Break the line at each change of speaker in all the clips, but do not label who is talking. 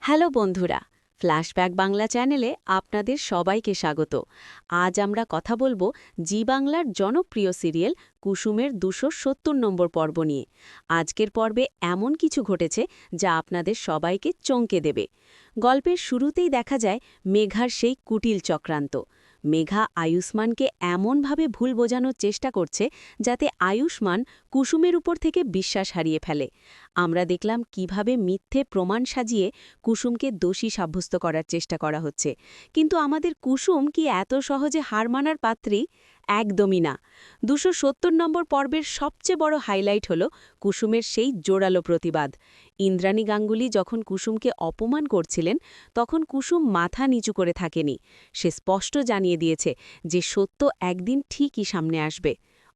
Hello বন্ধুরা, flashback Bangla চ্যানেলে আপনাদের সবাইকে স্বাগত। আজ আমরা কথা বলবো জি বাংলার জনপ্রিয় সিরিয়াল কুসুমের ২৭০ নম্বর পর্ব নিয়ে। আজকের পর্বে এমন কিছু ঘটেছে যা আপনাদের সবাইকে চমকে দেবে। গল্পের শুরুতেই দেখা যায় মেঘার সেই কুটিল চক্রান্ত। মেঘা আয়ুষ্মানকে এমনভাবে ভুল বোঝানোর চেষ্টা করছে যাতে আয়ুষ্মান কুসুমের উপর থেকে বিশ্বাস হারিয়ে ফেলে। আমরা দেখলাম কিভাবে মিথ্যে প্রমাণ সাজিয়ে কুসুমকে দোষী সাব্যস্ত করার চেষ্টা করা হচ্ছে। কিন্তু আমাদের কুসুম কি এত সহজে হার মানার পাত্রী? একদমই না। ২৭০ নম্বর পর্বের সবচেয়ে বড় হাইলাইট হল কুসুমের সেই জোরালো প্রতিবাদ। ইন্দ্রাণী গাঙ্গুলি যখন কুসুমকে অপমান করছিলেন, তখন কুসুম মাথা নিচু করে থাকেনি। সে স্পষ্ট জানিয়ে দিয়েছে যে সত্য একদিন ঠিকই সামনে আসবে।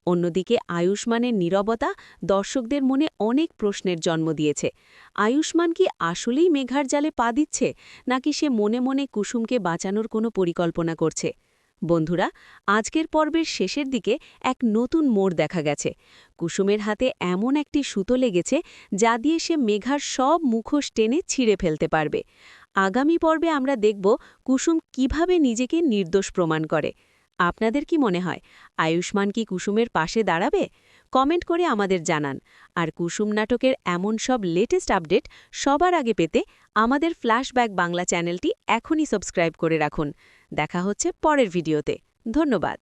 অন্যদিকে আয়ুষ্মানের নীরবতা দর্শকদের মনে অনেক প্রশ্নের জন্ম দিয়েছে। আয়ুষ্মান কি আসলেই মেঘার জালে পা দিচ্ছে, নাকি সে মনে মনে কুসুমকে বাঁচানোর কোনো পরিকল্পনা করছে? বন্ধুরা, আজকের পর্বের শেষের দিকে এক নতুন মোড় দেখা গেছে। কুসুমের হাতে এমন একটি সুতো লেগেছে যা দিয়ে সে মেঘার সব মুখোশ টেনে ছিঁড়ে ফেলতে পারবে। আগামী পর্বে আমরা দেখব কুসুম কিভাবে নিজেকে নির্দোষ প্রমাণ করে। আপনাদের কি মনে হয়, আয়ুষ্মান কি কুসুমের পাশে দাঁড়াবে? কমেন্ট করে আমাদের জানান। আর কুসুম নাটকের এমন সব লেটেস্ট আপডেট সবার আগে পেতে আমাদের ফ্ল্যাশব্যাক বাংলা চ্যানেলটি এখনই সাবস্ক্রাইব করে রাখুন। দেখা হচ্ছে পরের ভিডিওতে। ধন্যবাদ।